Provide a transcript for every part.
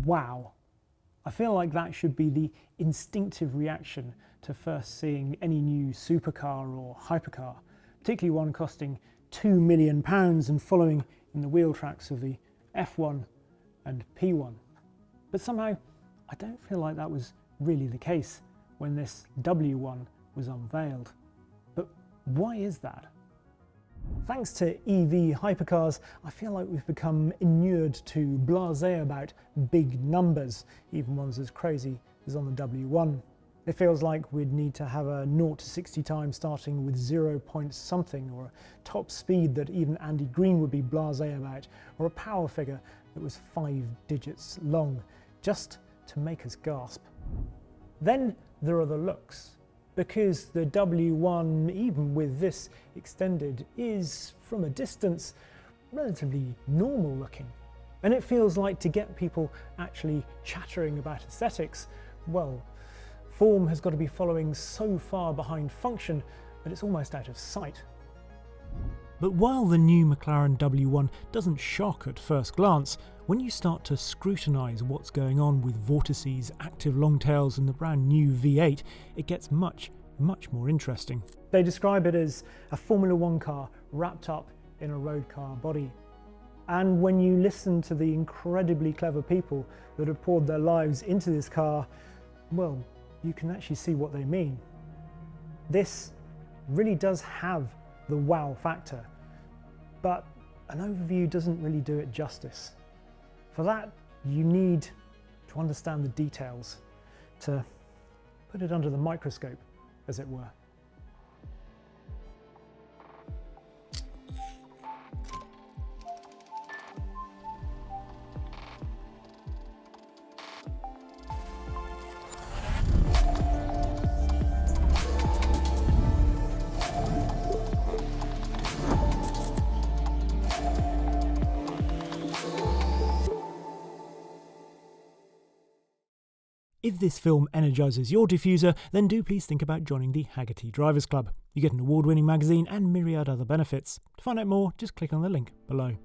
Wow. I feel like that should be the instinctive reaction to first seeing any new supercar or hypercar, particularly one costing £2 million and following in the wheel tracks of the F1 and P1. But somehow I don't feel like that was really the case when this W1 was unveiled. But why is that? Thanks to EV hypercars, I feel like we've become inured to blasé about big numbers, even ones as crazy as on the W1. It feels like we'd need to have a 0 to 60 time starting with 0 point something, or a top speed that even Andy Green would be blasé about, or a power figure that was 5 digits long, just to make us gasp. Then there are the looks, because the W1, even with this extended, is, from a distance, relatively normal looking. And it feels like, to get people actually chattering about aesthetics, well, form has got to be following so far behind function that it's almost out of sight. But while the new McLaren W1 doesn't shock at first glance, when you start to scrutinise what's going on with vortices, active longtails and the brand new V8, it gets much more interesting. They describe it as a Formula One car wrapped up in a road car body. And when you listen to the incredibly clever people that have poured their lives into this car, well, you can actually see what they mean. This really does have the wow factor, but an overview doesn't really do it justice. For that, you need to understand the details, to put it under the microscope, as it were. If this film energises your diffuser, then do please think about joining the Hagerty Drivers Club. You get an award-winning magazine and myriad other benefits. To find out more, just click on the link below.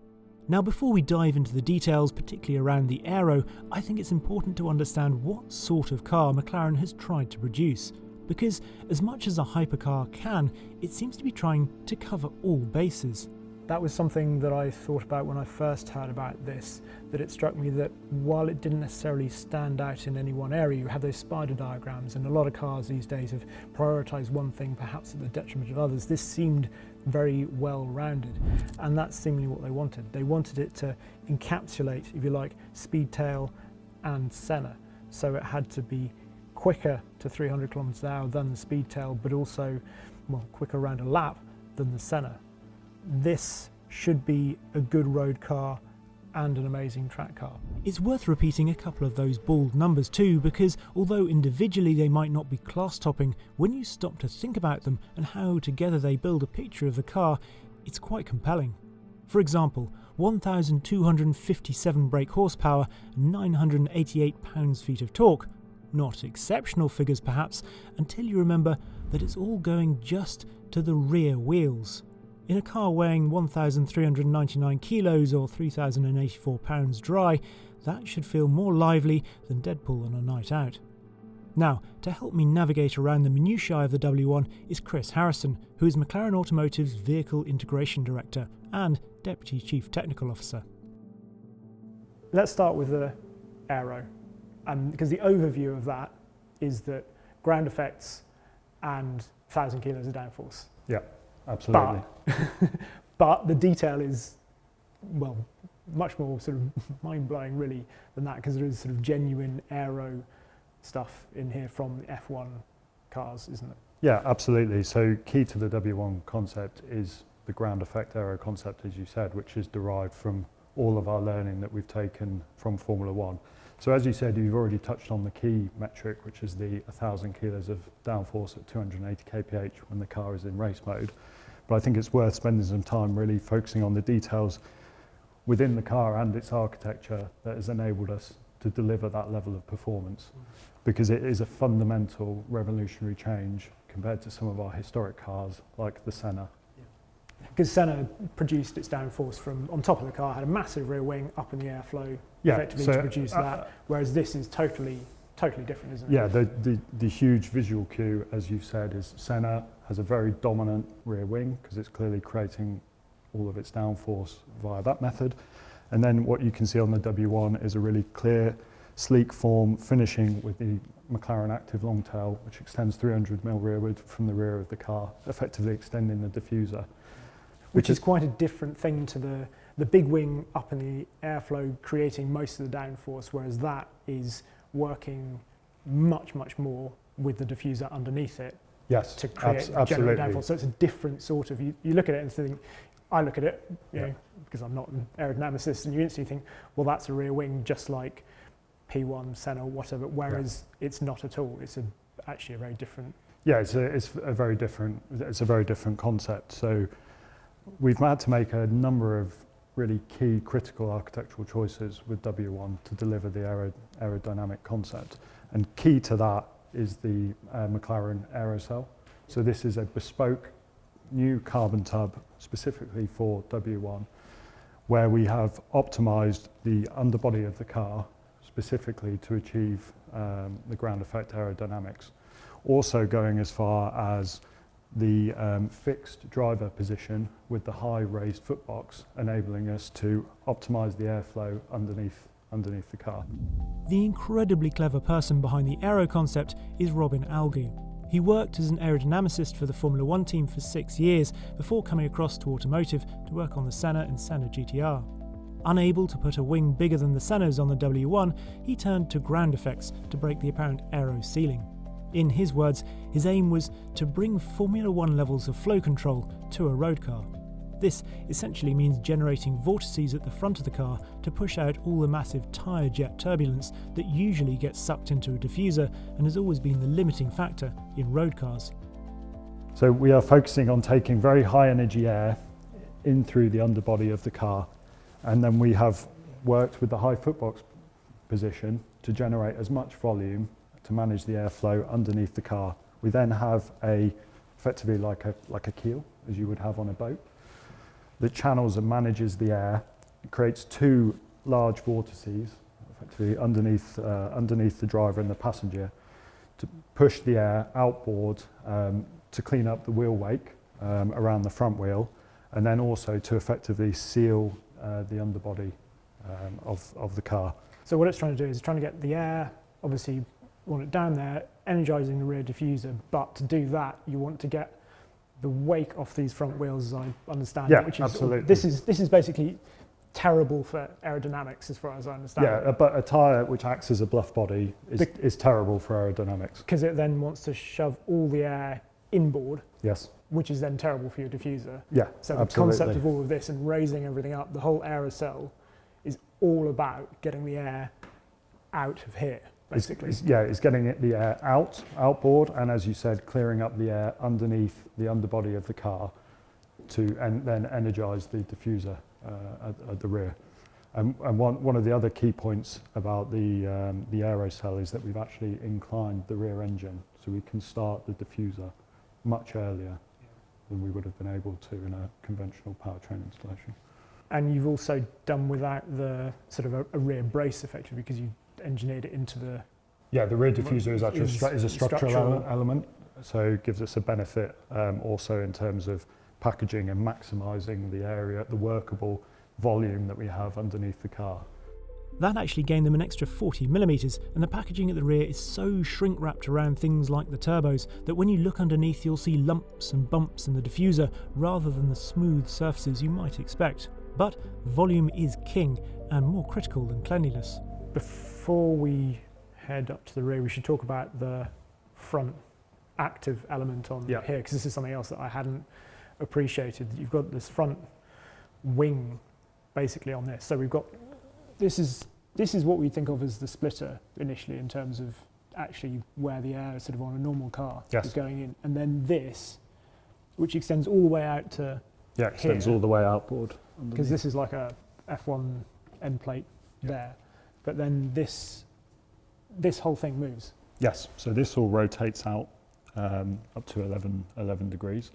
Now, before we dive into the details, particularly around the aero, I think it's important to understand what sort of car McLaren has tried to produce. Because as much as a hypercar can, it seems to be trying to cover all bases. That was something that I thought about when I first heard about this, that it struck me that while it didn't necessarily stand out in any one area, you have those spider diagrams, and a lot of cars these days have prioritised one thing perhaps at the detriment of others. This seemed very well rounded, and that's seemingly what they wanted. They wanted it to encapsulate, if you like, Speedtail and Senna, so it had to be quicker to 300 kilometers an hour than the Speedtail, but also, well, quicker around a lap than the Senna. This should be a good road car and an amazing track car. It's worth repeating a couple of those bald numbers too, because although individually they might not be class-topping, when you stop to think about them and how together they build a picture of the car, it's quite compelling. For example, 1,257 brake horsepower and 988 pounds-feet of torque. Not exceptional figures perhaps, until you remember that it's all going just to the rear wheels. In a car weighing 1,399 kilos or 3,084 pounds dry, that should feel more lively than Deadpool on a night out. Now, to help me navigate around the minutiae of the W1 is Chris Harrison, who is McLaren Automotive's Vehicle Integration Director and Deputy Chief Technical Officer. Let's start with the aero, because the overview of that is that ground effects and 1,000 kilos of downforce. Yeah. Absolutely. But the detail is, well, much more sort of mind-blowing really than that, because there is sort of genuine aero stuff in here from the F1 cars, isn't it? Yeah, absolutely. So key to the W1 concept is the ground effect aero concept, as you said, which is derived from all of our learning that we've taken from Formula One. So as you said, you've already touched on the key metric, which is the 1,000 kilos of downforce at 280 kph when the car is in race mode. But I think it's worth spending some time really focusing on the details within the car and its architecture that has enabled us to deliver that level of performance, because it is a fundamental revolutionary change compared to some of our historic cars like the Senna. Yeah. Because Senna produced its downforce from on top of the car, had a massive rear wing up in the airflow, effectively to produce that. Whereas this is totally different, isn't it? Yeah, the huge visual cue, as you've said, is Senna has a very dominant rear wing because it's clearly creating all of its downforce via that method. And then what you can see on the W1 is a really clear, sleek form finishing with the McLaren active long tail, which extends 300mm rearward from the rear of the car, effectively extending the diffuser. Which is quite a different thing to the big wing up in the airflow creating most of the downforce, whereas that is working much more with the diffuser underneath it. Yes, to create general downforce. So it's a different sort of, you look at it and think, I look at it, you know, because I'm not an aerodynamicist, and you instantly think, well, that's a rear wing just like P1, Senna, whatever, whereas it's not at all. It's actually a very different. Yeah, it's a very different concept. So we've had to make a number of really key critical architectural choices with W1 to deliver the aerodynamic concept. And key to that is the McLaren aero cell. So this is a bespoke new carbon tub specifically for W1, where we have optimized the underbody of the car specifically to achieve the ground effect aerodynamics. Also going as far as the fixed driver position with the high raised footbox, enabling us to optimize the airflow underneath the car. The incredibly clever person behind the aero concept is Robin Algu. He worked as an aerodynamicist for the Formula 1 team for 6 years before coming across to automotive to work on the Senna and Senna GTR. Unable to put a wing bigger than the Senna's on the W1, he turned to ground effects to break the apparent aero ceiling. In his words, his aim was to bring Formula 1 levels of flow control to a road car. This essentially means generating vortices at the front of the car to push out all the massive tyre jet turbulence that usually gets sucked into a diffuser and has always been the limiting factor in road cars. So we are focusing on taking very high energy air in through the underbody of the car, and then we have worked with the high footbox position to generate as much volume to manage the airflow underneath the car. We then have effectively like a keel, as you would have on a boat, that channels and manages the air. It creates two large vortices, effectively underneath the driver and the passenger, to push the air outboard to clean up the wheel wake around the front wheel, and then also to effectively seal the underbody of the car. So what it's trying to do is trying to get the air, obviously you want it down there, energising the rear diffuser, but to do that you want to get the wake off these front wheels, as I understand it, which is absolutely. This is basically terrible for aerodynamics as far as I understand it. Yeah, but a tyre which acts as a bluff body is terrible for aerodynamics. Because it then wants to shove all the air inboard. Yes. Which is then terrible for your diffuser. Yeah, so the concept of all of this and raising everything up, the whole aerosol is all about getting the air out of here, basically. It's getting the air outboard, and as you said, clearing up the air underneath the underbody of the car and then energise the diffuser at the rear. And one of the other key points about the aerosol is that we've actually inclined the rear engine, so we can start the diffuser much earlier than we would have been able to in a conventional powertrain installation. And you've also done without the sort of a rear brace effectively, because you engineered it into the... Yeah, the rear diffuser is actually a structural element, so it gives us a benefit also in terms of packaging and maximising the area, the workable volume that we have underneath the car. That actually gained them an extra 40mm, and the packaging at the rear is so shrink-wrapped around things like the turbos that when you look underneath you'll see lumps and bumps in the diffuser rather than the smooth surfaces you might expect. But volume is king and more critical than cleanliness. Before we head up to the rear, we should talk about the front active element on here, because this is something else that I hadn't appreciated. You've got this front wing basically on this. So we've got, this is what we think of as the splitter initially in terms of actually where the air sort of on a normal car is going in. And then this, which extends all the way out to extends all the way outboard. Because this is like a F1 end plate there. But then this whole thing moves. Yes, so this all rotates out up to 11 degrees.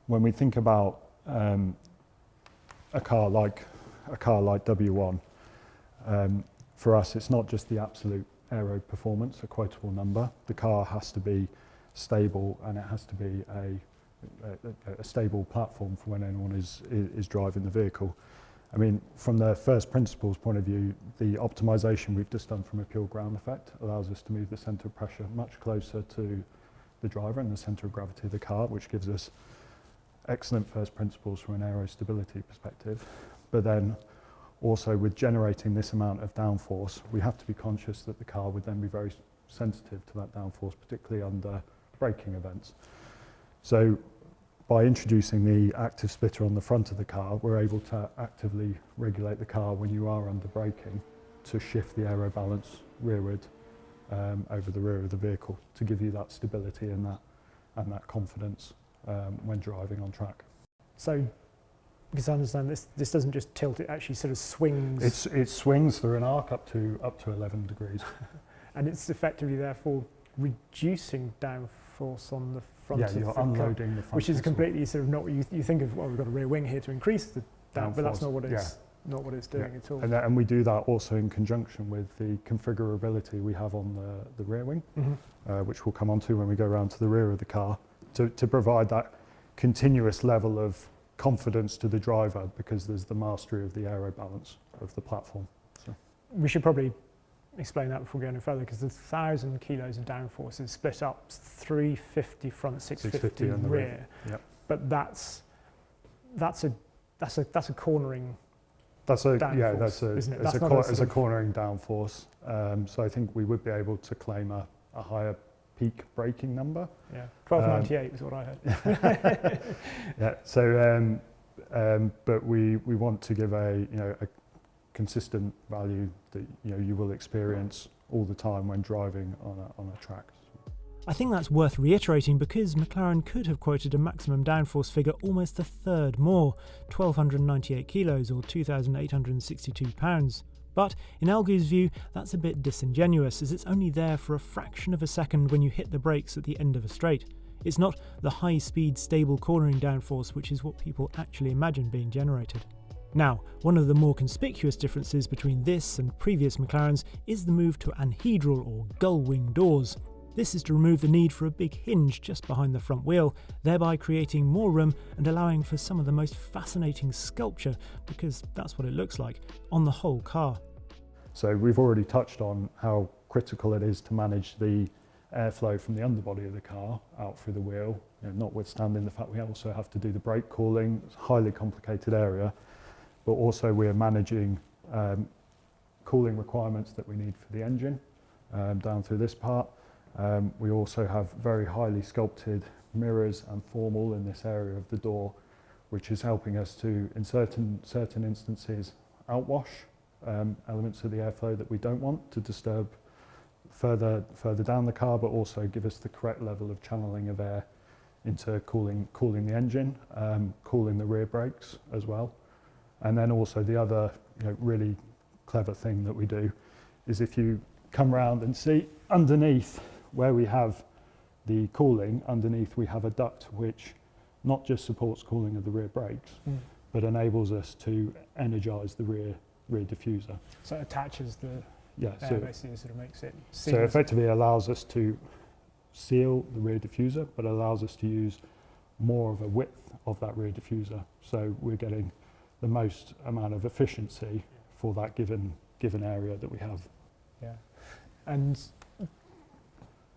when we think about a car like W1, for us it's not just the absolute aero performance, a quotable number. The car has to be stable, and it has to be a stable platform for when anyone is driving the vehicle. I mean, from the first principles point of view, the optimization we've just done from a pure ground effect allows us to move the center of pressure much closer to the driver and the center of gravity of the car, which gives us excellent first principles from an aero stability perspective. But then also with generating this amount of downforce, we have to be conscious that the car would then be very sensitive to that downforce, particularly under braking events. So by introducing the active splitter on the front of the car, we're able to actively regulate the car when you are under braking to shift the aero balance rearward over the rear of the vehicle to give you that stability and that confidence when driving on track. So, because I understand this doesn't just tilt, it actually sort of swings. It swings through an arc up to 11 degrees. And it's effectively therefore reducing downforce on the front of the you're car, unloading the front which is axle. completely sort of not what you think of. Well, we've got a rear wing here to increase the down, but that's not what it's not what it's doing at all. And we do that also in conjunction with the configurability we have on the rear wing, which we'll come on to when we go around to the rear of the car, to provide that continuous level of confidence to the driver, because there's the mastery of the aero balance of the platform. So we should probably explain that before we go any further, because the 1,000 kilos of downforce is split up 350 front, 650 on the rear. Yep. But that's a cornering. That's a downforce, isn't it? it's a cornering downforce. So I think we would be able to claim a higher peak braking number. Yeah, 1298 is what I heard. Yeah. So, but we want to give a consistent value that you will experience all the time when driving on a track. I think that's worth reiterating, because McLaren could have quoted a maximum downforce figure almost a third more, 1,298 kilos or 2,862 pounds. But in Algu's view, that's a bit disingenuous, as it's only there for a fraction of a second when you hit the brakes at the end of a straight. It's not the high-speed, stable cornering downforce, which is what people actually imagine being generated. Now, one of the more conspicuous differences between this and previous McLarens is the move to anhedral or gull-wing doors. This is to remove the need for a big hinge just behind the front wheel, thereby creating more room and allowing for some of the most fascinating sculpture, because that's what it looks like, on the whole car. So we've already touched on how critical it is to manage the airflow from the underbody of the car out through the wheel, notwithstanding the fact we also have to do the brake cooling. It's a highly complicated area, but also we're managing cooling requirements that we need for the engine down through this part. We also have very highly sculpted mirrors and formal in this area of the door, which is helping us to, in certain instances, outwash elements of the airflow that we don't want to disturb further down the car, but also give us the correct level of channeling of air into cooling the engine, cooling the rear brakes as well. And then also the other really clever thing that we do is, if you come round and see underneath where we have the cooling, underneath we have a duct which not just supports cooling of the rear brakes, but enables us to energise the rear diffuser. So it attaches the air, basically, sort of makes it seamless. So effectively allows us to seal the rear diffuser, but allows us to use more of a width of that rear diffuser. So we're getting the most amount of efficiency for that given area that we have. Yeah, and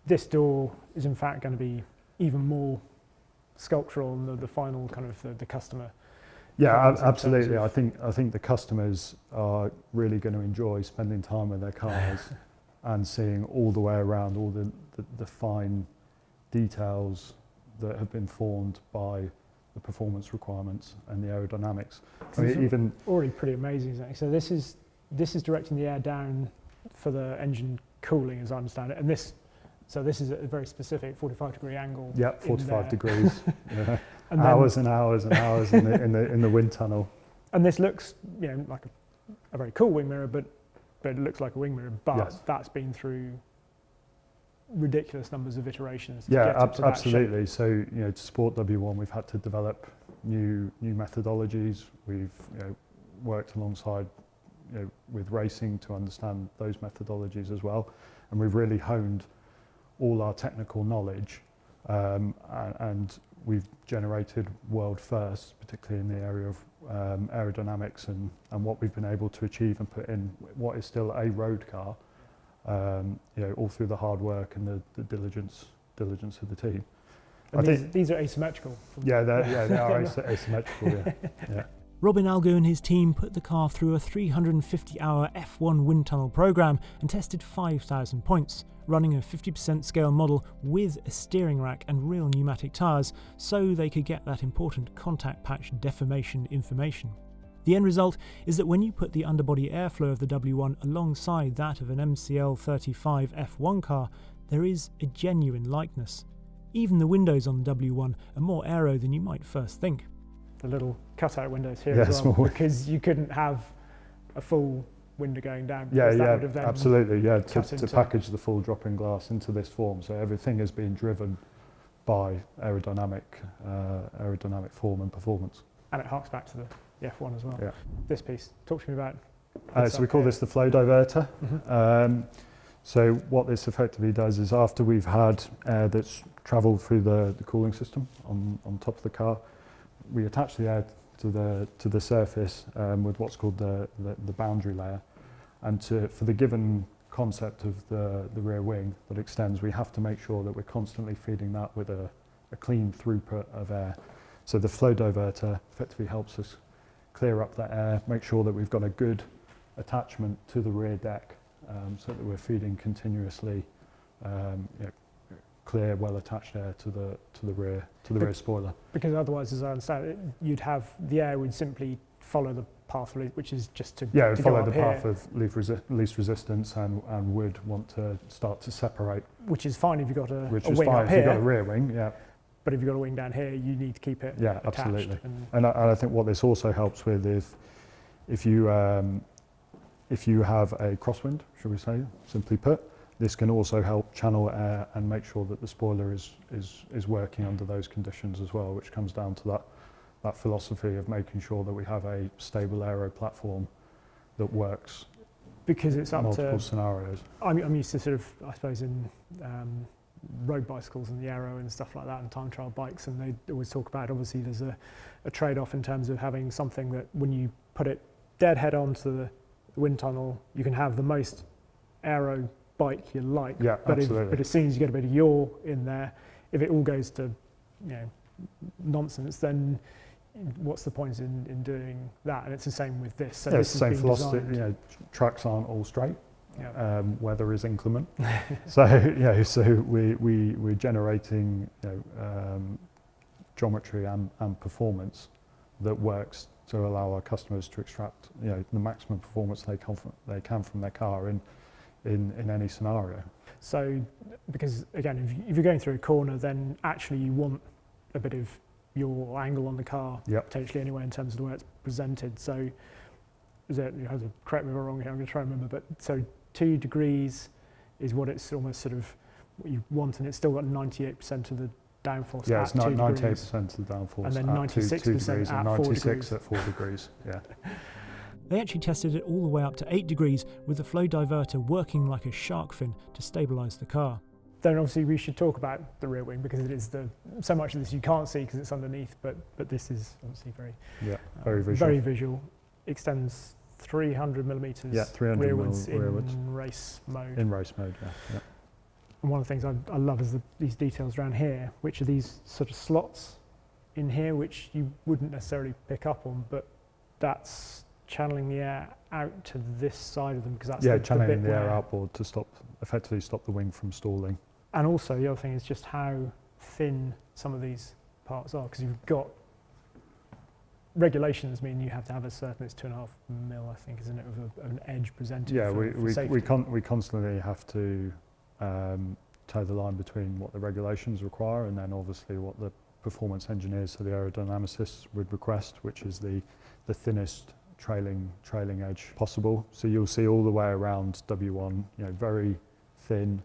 this door is in fact going to be even more sculptural than the final kind of the customer. Yeah, absolutely. I think the customers are really going to enjoy spending time with their cars and seeing all the way around all the fine details that have been formed by the performance requirements and the aerodynamics. I mean, even already pretty amazing, isn't it? So this is directing the air down for the engine cooling, as I understand it, and this is a very specific 45-degree angle. Yeah, 45 degrees. Yeah. And hours and hours and hours in the wind tunnel. And this looks, like a very cool wing mirror, but it looks like a wing mirror. But yes. that's been through ridiculous numbers of iterations to Yeah, get it to that shape. absolutely. So, you know, to support W1, we've had to develop new methodologies. We've, you know, worked alongside, you know, with racing to understand those methodologies as well, and we've really honed all our technical knowledge, and we've generated world firsts, particularly in the area of aerodynamics and what we've been able to achieve and put in what is still a road car. You know, all through the hard work and the diligence of the team. And these are asymmetrical. They are asymmetrical. Yeah, yeah. Robin Algu and his team put the car through a 350-hour F1 wind tunnel program and tested 5,000 points, running a 50% scale model with a steering rack and real pneumatic tyres so they could get that important contact patch deformation information. The end result is that when you put the underbody airflow of the W1 alongside that of an MCL 35 F1 car, there is a genuine likeness. Even the windows on the W1 are more aero than you might first think. The little cutout windows here as well, small. because you couldn't have a full window going down. That would have then absolutely. Yeah, to into package the full drop-in glass into this form, so everything is being driven by aerodynamic form and performance. And it harks back to the F1 as well. Yeah. This piece, talk to me about. So we call this the flow diverter. So what this effectively does is, after we've had air that's travelled through the cooling system on top of the car, we attach the air to the surface with what's called the boundary layer, and for the given concept of the rear wing that extends, we have to make sure that we're constantly feeding that with a clean throughput of air. So the flow diverter effectively helps us clear up that air, make sure that we've got a good attachment to the rear deck, so that we're feeding continuously clear, well attached air to the rear spoiler. Because otherwise, as I understand it, you'd have the air would simply follow the path, which is just to it would to follow go the up path here, of least resistance and would want to start to separate. which is fine if you've got a Which wing is fine up if here. you've got a rear wing, yeah. But if you've got a wing down here, you need to keep it Yeah, attached. absolutely. And And I think what this also helps with is if you have a crosswind, should we say, simply put, this can also help channel air and make sure that the spoiler is working under those conditions as well, which comes down to that philosophy of making sure that we have a stable aero platform that works because it's up multiple to, scenarios. I'm used to sort of, I suppose, in road bicycles and the aero and stuff like that, and time trial bikes, and they always talk about, obviously there's a trade-off in terms of having something that when you put it dead head onto the wind tunnel, you can have the most aero bike you like, Yeah, but absolutely. but as soon as you get a bit of yaw in there, if it all goes to nonsense, then what's the point in doing that? And it's the same with this. So Yeah, this it's the has same been philosophy. designed- Tracks aren't all straight. Yeah. Weather is inclement. So we're generating geometry and performance that works to allow our customers to extract the maximum performance they can from their car in any scenario. So, because again, if you're going through a corner, then actually you want a bit of your angle on the car, Yep. potentially anyway, in terms of the way it's presented. So, is it, you have to correct me if I'm wrong here, I'm going to try and remember, but so 2 degrees is what it's almost sort of what you want, and it's still got 98% of the downforce Yeah, at it's not 2 degrees. 98% of the downforce And then at 96% 2 degrees at and 4 96 degrees. at 4 degrees. Yeah. They actually tested it all the way up to 8 degrees with the flow diverter working like a shark fin to stabilise the car. Then obviously we should talk about the rear wing, because it is so much of this you can't see because it's underneath, but this is obviously very visual. Extends 300 millimeters 300 rearwards mil rearwards. in race mode. In race mode, yeah. And one of the things I love is these details around here, which are these sort of slots in here, which you wouldn't necessarily pick up on, but that's channeling the air out to this side of them, because that's the channeling bit the air where- outboard to effectively stop the wing from stalling. And also the other thing is just how thin some of these parts are, because you've got regulations mean you have to have a certain, it's 2.5 mil, I think, isn't it, of an edge presented. Yeah, for safety. we constantly have to toe the line between what the regulations require and then obviously what the performance engineers, so the aerodynamicists, would request, which is the thinnest trailing edge possible. So you'll see all the way around W1, very thin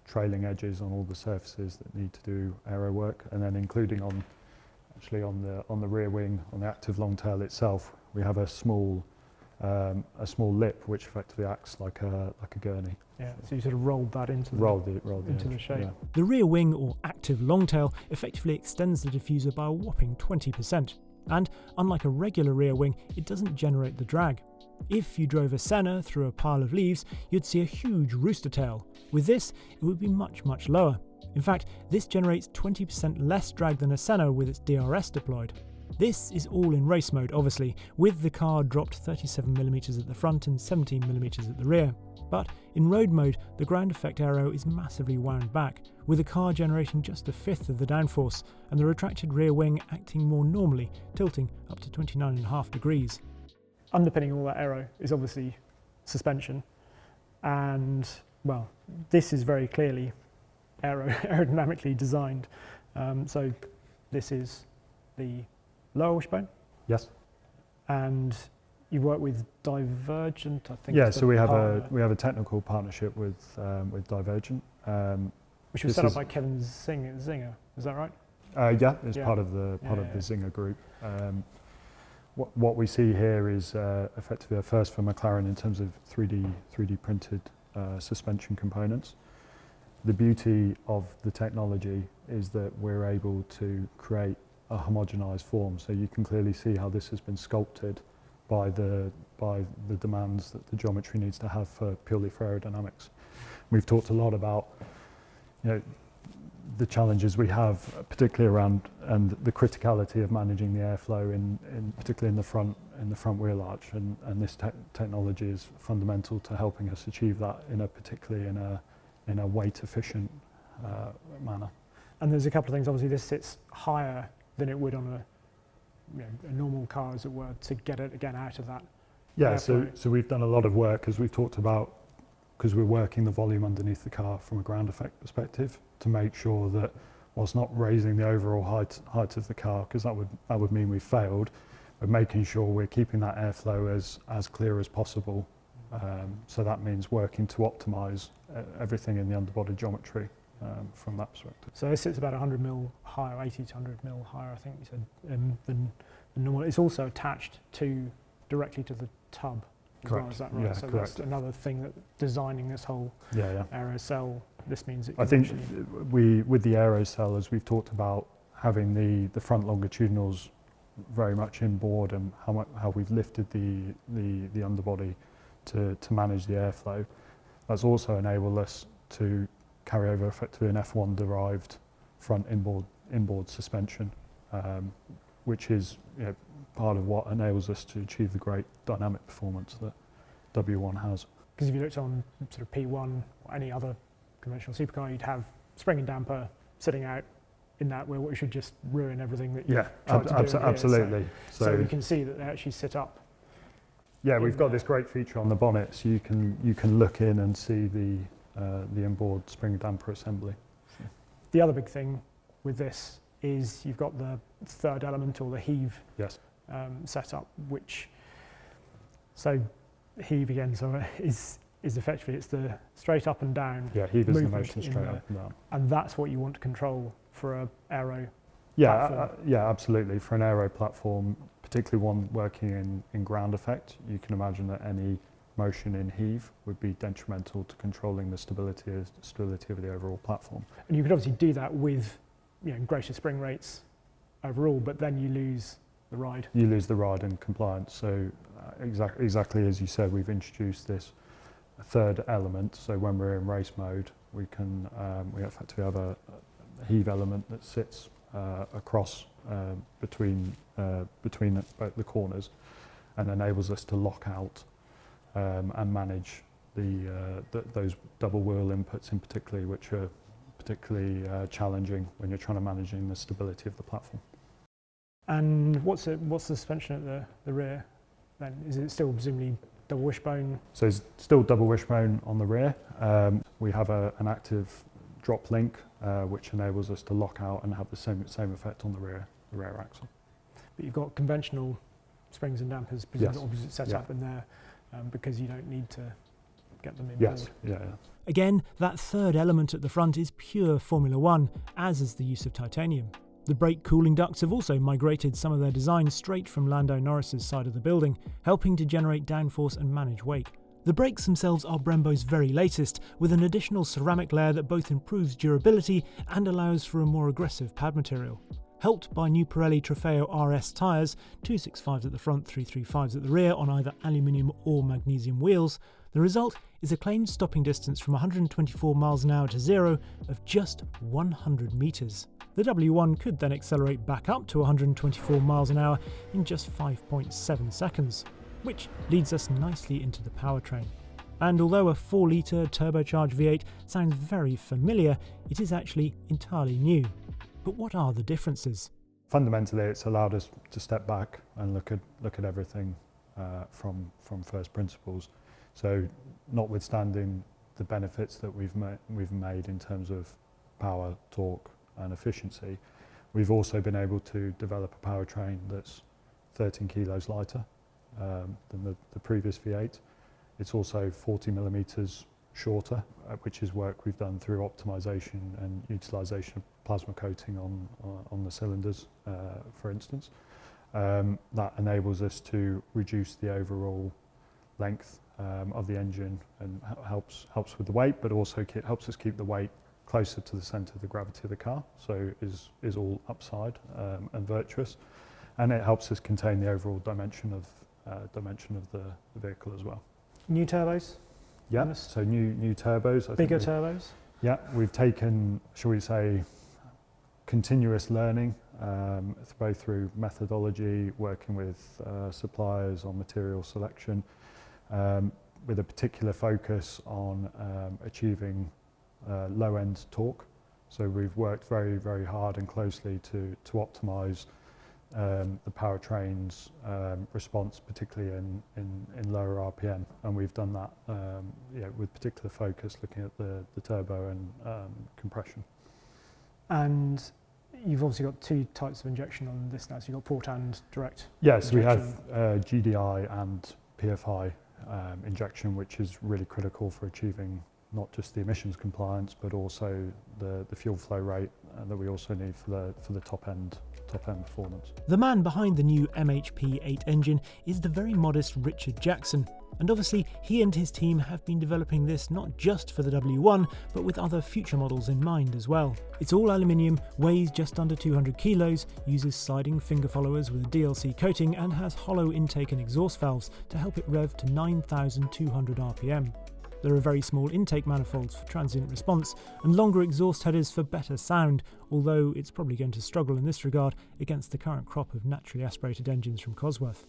trailing edges on all the surfaces that need to do aero work, and then including on the rear wing, on the active long tail itself, we have a small lip which effectively acts like a gurney. Yeah, so you sort of rolled that into the shape. Yeah. The rear wing, or active long tail, effectively extends the diffuser by a whopping 20%. And unlike a regular rear wing, it doesn't generate the drag. If you drove a Senna through a pile of leaves, you'd see a huge rooster tail. With this, it would be much, much lower. In fact, this generates 20% less drag than a Senna with its DRS deployed. This is all in race mode, obviously, with the car dropped 37mm at the front and 17mm at the rear. But in road mode, the ground effect aero is massively wound back, with the car generating just a fifth of the downforce, and the retracted rear wing acting more normally, tilting up to 29.5 degrees. Underpinning all that aero is obviously suspension, and well, this is very clearly aerodynamically designed. So this is the lower wishbone. Yes. And you work with Divergent, I think. Yeah, so we have a technical partnership with Divergent, which was set up by Kevin Zinger. Is that right? Yeah, it's part of the Zinger group. What we see here is effectively a first for McLaren in terms of 3D printed suspension components. The beauty of the technology is that we're able to create a homogenized form, so you can clearly see how this has been sculpted by the demands that the geometry needs to have purely for aerodynamics. We've talked a lot about, you know, the challenges we have, particularly around and the criticality of managing the airflow particularly in the front wheel arch, and this technology is fundamental to helping us achieve that particularly in a weight efficient manner. And there's a couple of things. Obviously, this sits higher than it would on a normal car, as it were, to get it again out of that. Yeah, so we've done a lot of work, as we've talked about, because we're working the volume underneath the car from a ground effect perspective, to make sure that whilst not raising the overall height of the car, because that would mean we failed, but making sure we're keeping that airflow as clear as possible. So that means working to optimise everything in the underbody geometry from that perspective. So this sits about 100mm higher, 80 to 100mm higher, I think you said, than normal. It's also attached directly to the tub. Correct. Well, is that right? Yeah, so correct. That's another thing that designing this whole aero cell, this means it I think with the aero cell, as we've talked about, having the front longitudinals very much inboard, and how we've lifted the underbody to manage the airflow, that's also enabled us to carry over effectively an F1 derived front inboard suspension, which is, you know, part of what enables us to achieve the great dynamic performance that W1 has. Because if you looked on sort of P1 or any other conventional supercar, you'd have spring and damper sitting out in that, where it should just ruin everything that you've tried to do. Absolutely. So you can see that they actually sit up. Yeah, we've got this great feature on the bonnet, so you can look in and see the inboard spring damper assembly. The other big thing with this is you've got the third element, or the heave. Yes. Setup, so heave again, so is effectively, it's the straight up and down. Yeah, heave is the motion straight up and down. And that's what you want to control for a aero platform. Yeah, absolutely. For an aero platform, particularly one working in ground effect, you can imagine that any motion in heave would be detrimental to controlling the stability of the overall platform. And you could obviously do that with, you know, greater spring rates overall, but then you lose the ride. You lose the ride and compliance. So exactly as you said, we've introduced this third element. So when we're in race mode, we effectively have a heave element that sits across between the corners, and enables us to lock out and manage those double wheel inputs in particular, which are particularly challenging when you're trying to manage the stability of the platform. And what's the suspension at the rear then? Is it still presumably double wishbone? So it's still double wishbone on the rear. We have an active drop link which enables us to lock out and have the same effect on the rear axle. But you've got conventional springs and dampers, presumably opposite setup in there, because you don't need to get them in Yes, board. yeah. Again, that third element at the front is pure Formula One, as is the use of titanium. The brake cooling ducts have also migrated some of their design straight from Lando Norris's side of the building, helping to generate downforce and manage wake. The brakes themselves are Brembo's very latest, with an additional ceramic layer that both improves durability and allows for a more aggressive pad material. Helped by new Pirelli Trofeo RS tyres, 265s at the front, 335s at the rear on either aluminium or magnesium wheels, the result is a claimed stopping distance from 124 miles an hour to zero of just 100 metres. The W1 could then accelerate back up to 124 miles an hour in just 5.7 seconds, which leads us nicely into the powertrain. And although a 4-litre turbocharged V8 sounds very familiar, it is actually entirely new. But what are the differences? Fundamentally, it's allowed us to step back and look at everything from first principles. So, notwithstanding the benefits that we've made in terms of power, torque, and efficiency, we've also been able to develop a powertrain that's 13 kilos lighter than the previous V8. It's also 40 millimeters shorter, which is work we've done through optimization and utilization of plasma coating on the cylinders, for instance. That enables us to reduce the overall length of the engine and helps with the weight, but also helps us keep the weight closer to the centre of the gravity of the car, so is all upside and virtuous, and it helps us contain the overall dimension of the vehicle as well. New turbos? Yeah, Yes. so new turbos. Bigger turbos? Yeah, we've taken, shall we say, continuous learning, both through methodology, working with suppliers on material selection, with a particular focus on achieving low-end torque. So we've worked very, very hard and closely to optimise the powertrain's response, particularly in lower RPM, and we've done that with particular focus, looking at the turbo and compression. And you've obviously got two types of injection on this now, so you've got port and direct. Yes, we have injection. GDI and PFI injection, which is really critical for achieving not just the emissions compliance, but also the fuel flow rate that we also need for the top end performance. The man behind the new MHP8 engine is the very modest Richard Jackson, and obviously he and his team have been developing this not just for the W1, but with other future models in mind as well. It's all aluminium, weighs just under 200 kilos, uses sliding finger followers with a DLC coating, and has hollow intake and exhaust valves to help it rev to 9,200 RPM. There are very small intake manifolds for transient response and longer exhaust headers for better sound, although it's probably going to struggle in this regard against the current crop of naturally aspirated engines from Cosworth.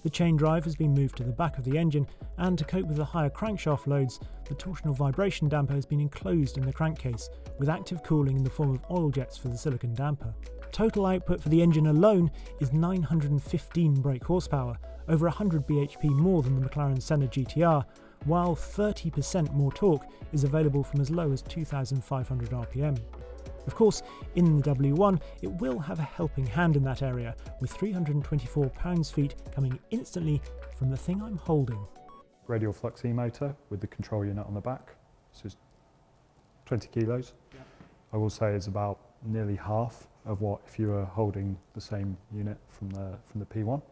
The chain drive has been moved to the back of the engine, and to cope with the higher crankshaft loads, the torsional vibration damper has been enclosed in the crankcase, with active cooling in the form of oil jets for the silicon damper. Total output for the engine alone is 915 brake horsepower, over 100 bhp more than the McLaren Senna GTR, while 30% more torque is available from as low as 2,500 RPM. Of course, in the W1, it will have a helping hand in that area, with 324 pounds-feet coming instantly from the thing I'm holding. Radial flux e-motor with the control unit on the back. This is 20 kilos. Yeah. I will say it's about nearly half of what if you were holding the same unit from the P1.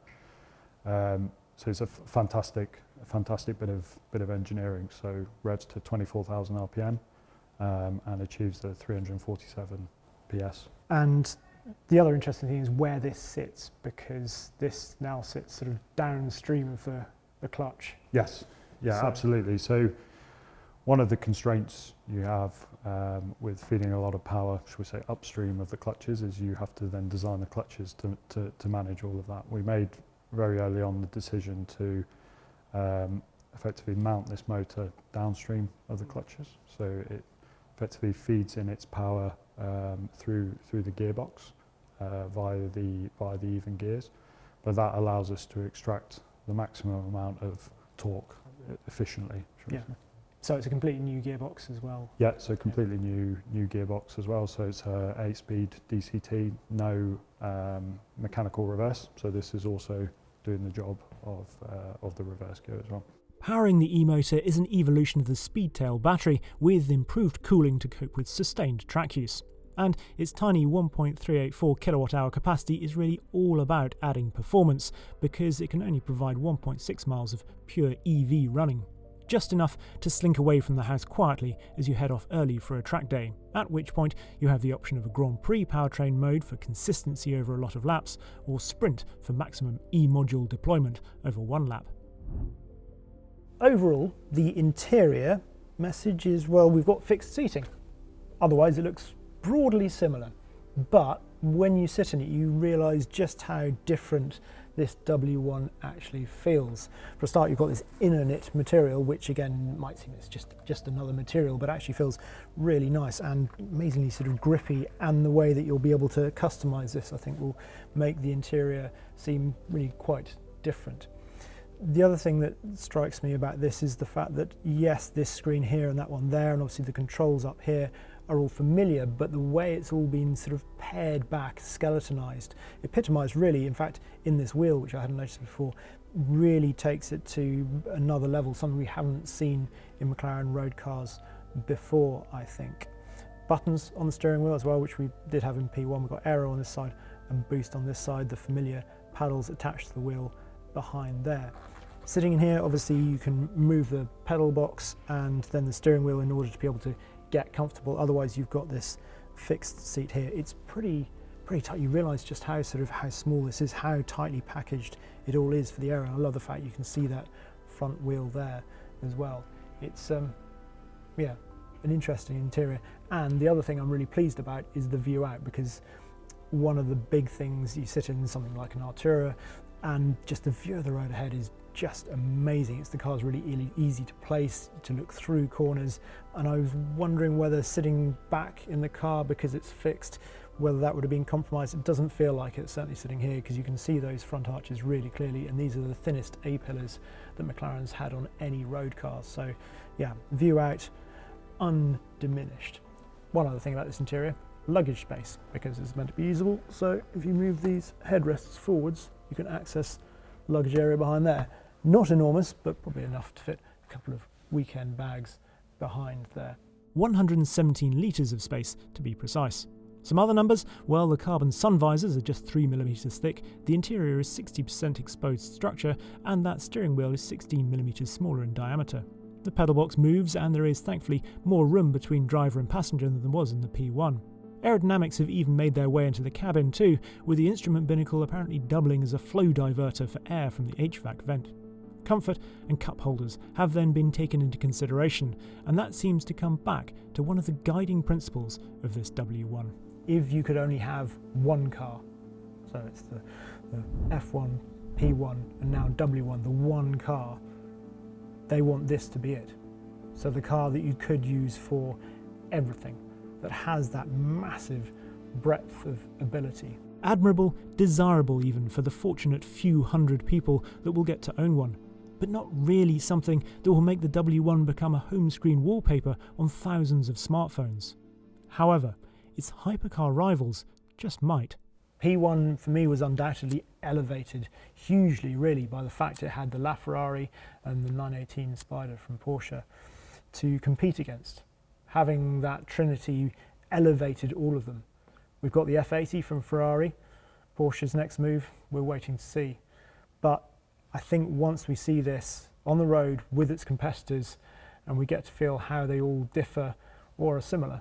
So it's a fantastic bit of engineering. So revs to 24,000 RPM and achieves the 347 PS. And the other interesting thing is where this sits, because this now sits sort of downstream of the clutch. Yes, yeah, So- absolutely. So one of the constraints you have with feeding a lot of power, should we say, upstream of the clutches, is you have to then design the clutches to manage all of that. We made very early on the decision to effectively mount this motor downstream of the clutches, so it effectively feeds in its power through the gearbox via the even gears, but that allows us to extract the maximum amount of torque efficiently. Yeah. So it's a completely new gearbox as well. Yeah, so completely new gearbox as well. So it's a 8-speed DCT, no mechanical reverse. So this is also doing the job of the reverse gear as well. Powering the e-motor is an evolution of the Speedtail battery with improved cooling to cope with sustained track use. And its tiny 1.384 kilowatt-hour capacity is really all about adding performance, because it can only provide 1.6 miles of pure EV running. Just enough to slink away from the house quietly as you head off early for a track day, at which point you have the option of a Grand Prix powertrain mode for consistency over a lot of laps, or sprint for maximum e-module deployment over one lap. Overall, the interior message is, well, we've got fixed seating. Otherwise it looks broadly similar, but when you sit in it you realise just how different this W1 actually feels. For a start, you've got this inner knit material, which again might seem it's just another material, but actually feels really nice and amazingly sort of grippy, and the way that you'll be able to customise this I think will make the interior seem really quite different. The other thing that strikes me about this is the fact that yes, this screen here and that one there, and obviously the controls up here are all familiar, but the way it's all been sort of pared back, skeletonized, epitomised really, in fact, in this wheel, which I hadn't noticed before, really takes it to another level, something we haven't seen in McLaren road cars before, I think. Buttons on the steering wheel as well, which we did have in P1. We've got aero on this side and boost on this side, the familiar paddles attached to the wheel behind there. Sitting in here, obviously you can move the pedal box and then the steering wheel in order to be able to get comfortable. Otherwise you've got this fixed seat here. It's pretty tight. You realise just how small this is, how tightly packaged it all is for the aero. I love the fact you can see that front wheel there as well. It's yeah, an interesting interior. And the other thing I'm really pleased about is the view out, because one of the big things you sit in something like an Artura, and just the view of the road ahead is just amazing. The car's really easy to place, to look through corners, and I was wondering whether sitting back in the car, because it's fixed, whether that would have been compromised. It doesn't feel like it, certainly sitting here, because you can see those front arches really clearly, and these are the thinnest A-pillars that McLaren's had on any road cars. So yeah, view out undiminished. One other thing about this interior, luggage space, because it's meant to be usable, so if you move these headrests forwards you can access luggage area behind there. Not enormous, but probably enough to fit a couple of weekend bags behind there. 117 litres of space to be precise. Some other numbers, well, the carbon sun visors are just 3mm thick, the interior is 60% exposed structure, and that steering wheel is 16mm smaller in diameter. The pedal box moves, and there is thankfully more room between driver and passenger than there was in the P1. Aerodynamics have even made their way into the cabin too, with the instrument binnacle apparently doubling as a flow diverter for air from the HVAC vent. Comfort and cup holders have then been taken into consideration, and that seems to come back to one of the guiding principles of this W1. If you could only have one car, so it's the F1, P1 and now W1, the one car, they want this to be it. So the car that you could use for everything, that has that massive breadth of ability. Admirable, desirable even for the fortunate few hundred people that will get to own one, but not really something that will make the W1 become a home screen wallpaper on thousands of smartphones. However, its hypercar rivals just might. P1 for me was undoubtedly elevated hugely really by the fact it had the LaFerrari and the 918 Spider from Porsche to compete against. Having that trinity elevated all of them. We've got the F80 from Ferrari, Porsche's next move, we're waiting to see. But I think once we see this on the road with its competitors and we get to feel how they all differ or are similar,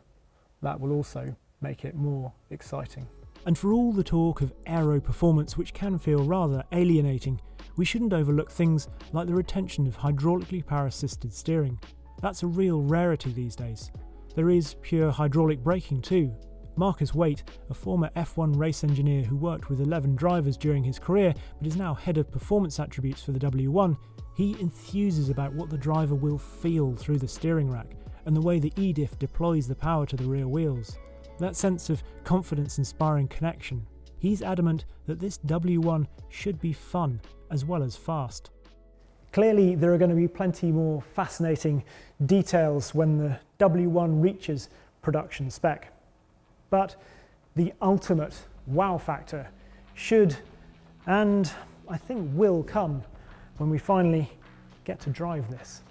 that will also make it more exciting. And for all the talk of aero performance, which can feel rather alienating, we shouldn't overlook things like the retention of hydraulically power-assisted steering. That's a real rarity these days. There is pure hydraulic braking too. Marcus Waite, a former F1 race engineer who worked with 11 drivers during his career but is now head of performance attributes for the W1, he enthuses about what the driver will feel through the steering rack and the way the e-diff deploys the power to the rear wheels. That sense of confidence-inspiring connection. He's adamant that this W1 should be fun as well as fast. Clearly there are going to be plenty more fascinating details when the W1 reaches production spec. But the ultimate wow factor should, and I think will, come when we finally get to drive this.